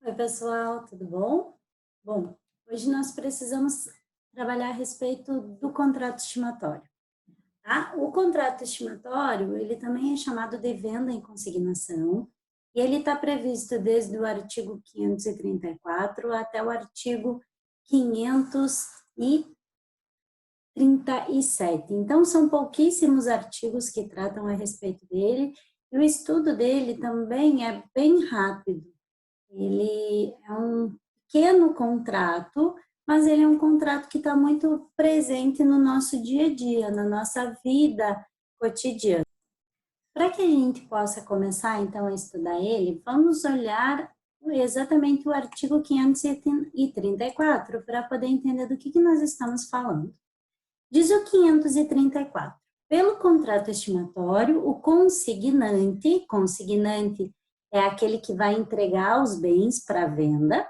Oi, pessoal, tudo bom? Bom, hoje nós precisamos trabalhar a respeito do contrato estimatório, tá? O contrato estimatório, ele também é chamado de venda em consignação, e ele está previsto desde o artigo 534 até o artigo 537. Então, são pouquíssimos artigos que tratam a respeito dele, e o estudo dele também é bem rápido. Ele é um pequeno contrato, mas ele é um contrato que está muito presente no nosso dia a dia, na nossa vida cotidiana. Para que a gente possa começar, então, a estudar ele, vamos olhar exatamente o artigo 534 para poder entender do que nós estamos falando. Diz o 534. Pelo contrato estimatório, o consignante é aquele que vai entregar os bens para venda.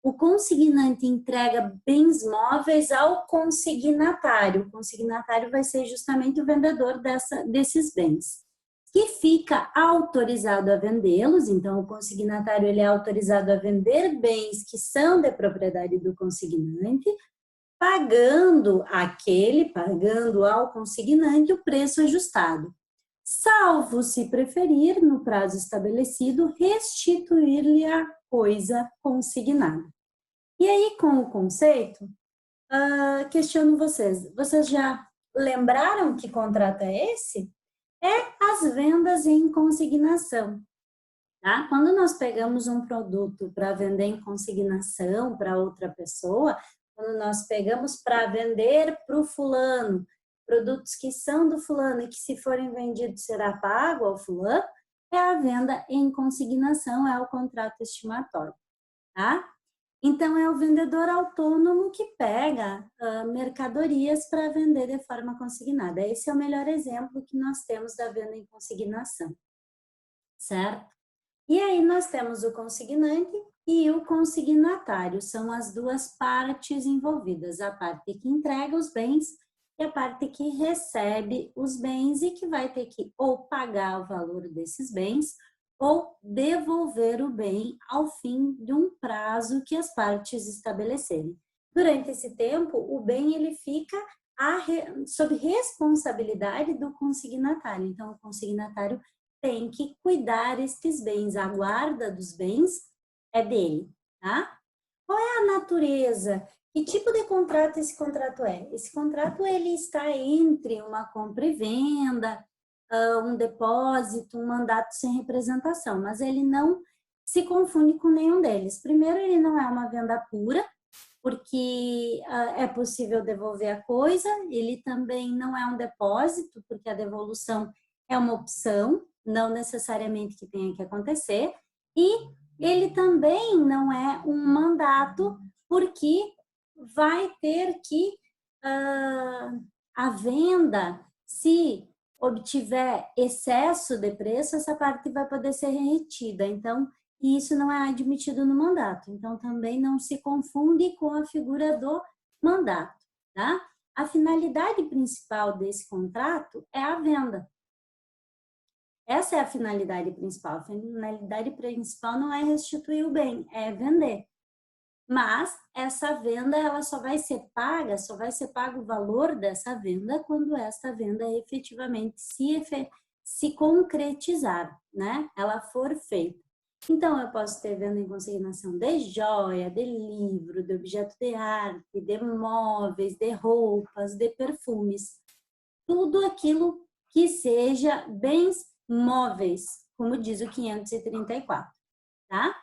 O consignante entrega bens móveis ao consignatário. O consignatário vai ser justamente o vendedor desses bens, que fica autorizado a vendê-los. Então, o consignatário ele é autorizado a vender bens que são de propriedade do consignante, pagando ao consignante o preço ajustado, salvo se preferir, no prazo estabelecido, restituir-lhe a coisa consignada. E aí, com o conceito, questiono vocês já lembraram que contrato é esse? É as vendas em consignação. Tá? Quando nós pegamos um produto para vender em consignação para outra pessoa, quando nós pegamos para vender para o fulano, produtos que são do fulano e que se forem vendidos será pago ao fulano, é a venda em consignação, é o contrato estimatório, tá? Então, é o vendedor autônomo que pega mercadorias para vender de forma consignada. Esse é o melhor exemplo que nós temos da venda em consignação, certo? E aí nós temos o consignante e o consignatário, são as duas partes envolvidas, a parte que entrega os bens e a parte que recebe os bens e que vai ter que ou pagar o valor desses bens ou devolver o bem ao fim de um prazo que as partes estabelecerem. Durante esse tempo, o bem ele fica sob responsabilidade do consignatário. Então, o consignatário tem que cuidar estes bens, a guarda dos bens é dele, tá? Qual é a natureza? Que tipo de contrato esse contrato é? Esse contrato ele está entre uma compra e venda, um depósito, um mandato sem representação, mas ele não se confunde com nenhum deles. Primeiro, ele não é uma venda pura, porque é possível devolver a coisa, ele também não é um depósito, porque a devolução é uma opção, não necessariamente que tenha que acontecer, e ele também não é um mandato, porque vai ter que a venda, se obtiver excesso de preço, essa parte vai poder ser retida. Então, isso não é admitido no mandato. Então, também não se confunde com a figura do mandato, tá? A finalidade principal desse contrato é a venda. Essa é a finalidade principal. A finalidade principal não é restituir o bem, é vender. Mas essa venda ela só vai ser pago o valor dessa venda quando essa venda efetivamente se concretizar, né? Ela for feita. Então, eu posso ter venda em consignação de joia, de livro, de objeto de arte, de móveis, de roupas, de perfumes. Tudo aquilo que seja bens móveis, como diz o 534, tá?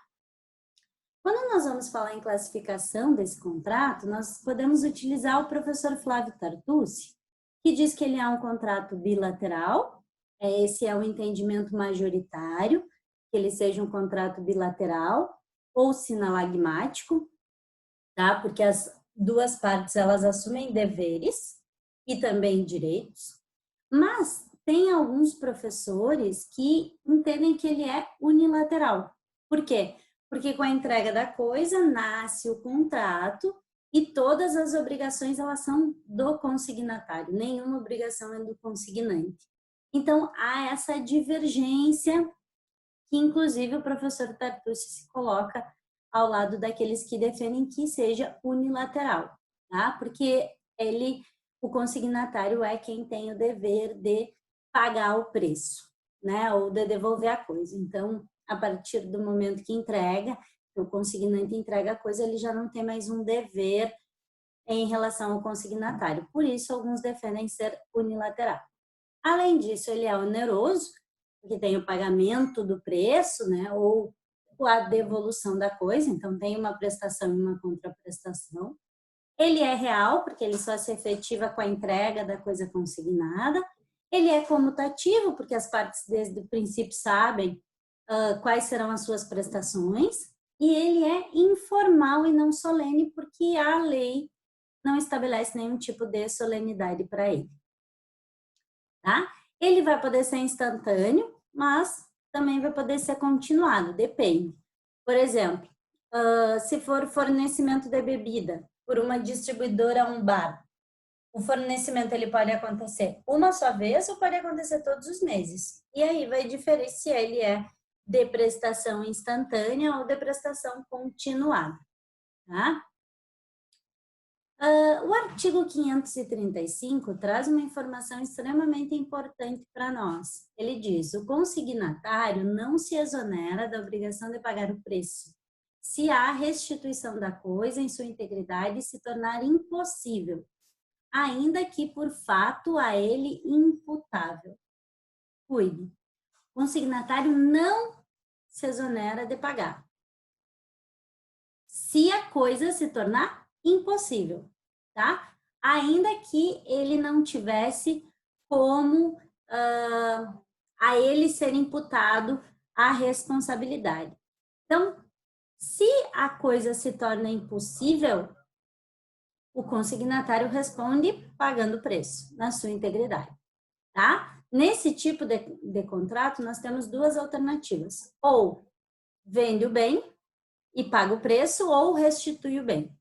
Quando nós vamos falar em classificação desse contrato, nós podemos utilizar o professor Flávio Tartucci, que diz que ele é um contrato bilateral, esse é o entendimento majoritário, que ele seja um contrato bilateral ou sinalagmático, tá? Porque as duas partes elas assumem deveres e também direitos, mas tem alguns professores que entendem que ele é unilateral. Por quê? Porque com a entrega da coisa nasce o contrato e todas as obrigações elas são do consignatário, nenhuma obrigação é do consignante. Então, há essa divergência que, inclusive, o professor Tartucci se coloca ao lado daqueles que defendem que seja unilateral, tá? Porque o consignatário é quem tem o dever de pagar o preço, né? Ou de devolver a coisa. Então, a partir do momento que o consignante entrega a coisa, ele já não tem mais um dever em relação ao consignatário. Por isso, alguns defendem ser unilateral. Além disso, ele é oneroso, porque tem o pagamento do preço, né? Ou a devolução da coisa, então tem uma prestação e uma contraprestação. Ele é real, porque ele só se efetiva com a entrega da coisa consignada. Ele é comutativo, porque as partes desde o princípio sabem quais serão as suas prestações. E ele é informal e não solene, porque a lei não estabelece nenhum tipo de solenidade para ele. Tá? Ele vai poder ser instantâneo, mas também vai poder ser continuado, depende. Por exemplo, se for fornecimento de bebida por uma distribuidora a um bar, o fornecimento ele pode acontecer uma só vez ou pode acontecer todos os meses. E aí vai diferir se ele é de prestação instantânea ou de prestação continuada, tá? O artigo 535 traz uma informação extremamente importante para nós. Ele diz: o consignatário não se exonera da obrigação de pagar o preço, se a restituição da coisa em sua integridade se tornar impossível, ainda que por fato a ele imputável. Cuide. O consignatário não se exonera de pagar, se a coisa se tornar impossível, tá? Ainda que ele não tivesse como a ele ser imputado a responsabilidade. Então, se a coisa se torna impossível, o consignatário responde pagando o preço na sua integridade, tá? Nesse tipo de contrato, nós temos duas alternativas. Ou vende o bem e paga o preço, ou restitui o bem.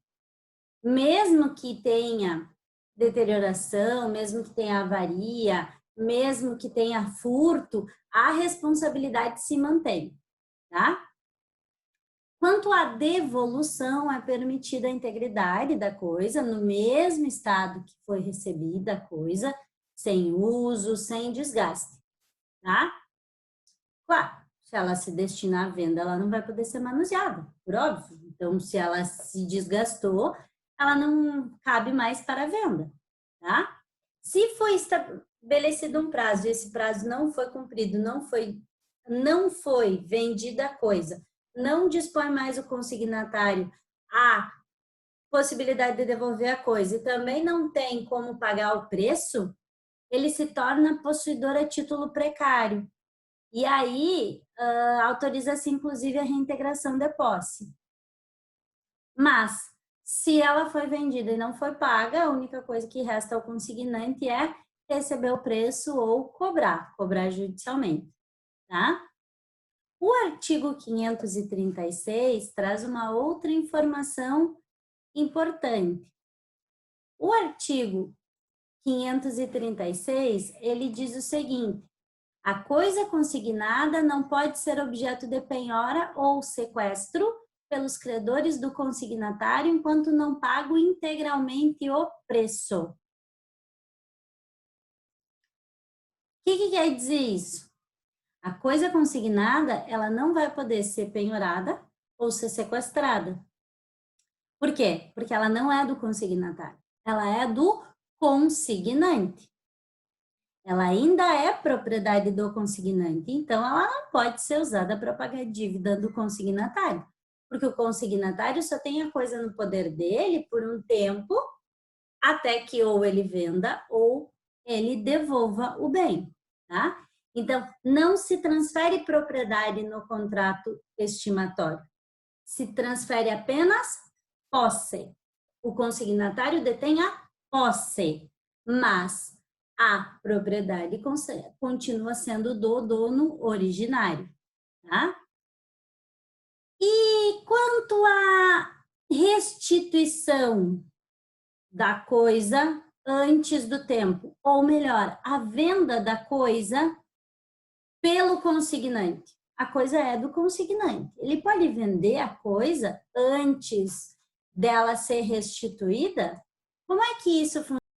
Mesmo que tenha deterioração, mesmo que tenha avaria, mesmo que tenha furto, a responsabilidade se mantém, tá? Quanto à devolução, é permitida a integridade da coisa no mesmo estado que foi recebida a coisa, sem uso, sem desgaste, tá? Claro, se ela se destinar à venda, ela não vai poder ser manuseada, por óbvio. Então, se ela se desgastou, ela não cabe mais para a venda, tá? Se foi estabelecido um prazo e esse prazo não foi cumprido, não foi vendida a coisa, não dispõe mais o consignatário a possibilidade de devolver a coisa e também não tem como pagar o preço, ele se torna possuidor a título precário. E aí, autoriza-se inclusive a reintegração de posse. Mas, se ela foi vendida e não foi paga, a única coisa que resta ao consignante é receber o preço ou cobrar judicialmente, tá? O artigo 536 traz uma outra informação importante. O artigo 536, ele diz o seguinte: a coisa consignada não pode ser objeto de penhora ou sequestro pelos credores do consignatário enquanto não pago integralmente o preço. O que quer dizer isso? A coisa consignada, ela não vai poder ser penhorada ou ser sequestrada. Por quê? Porque ela não é do consignatário, ela é do consignante. Ela ainda é propriedade do consignante, então ela não pode ser usada para pagar dívida do consignatário, porque o consignatário só tem a coisa no poder dele por um tempo, até que ou ele venda ou ele devolva o bem, tá? Então, não se transfere propriedade no contrato estimatório, se transfere apenas posse. O consignatário detém a posse, mas a propriedade continua sendo do dono originário, tá? E quanto à restituição da coisa antes do tempo, ou melhor, a venda da coisa pelo consignante. a coisa é do consignante. Ele pode vender a coisa antes dela ser restituída? Como é que isso funciona?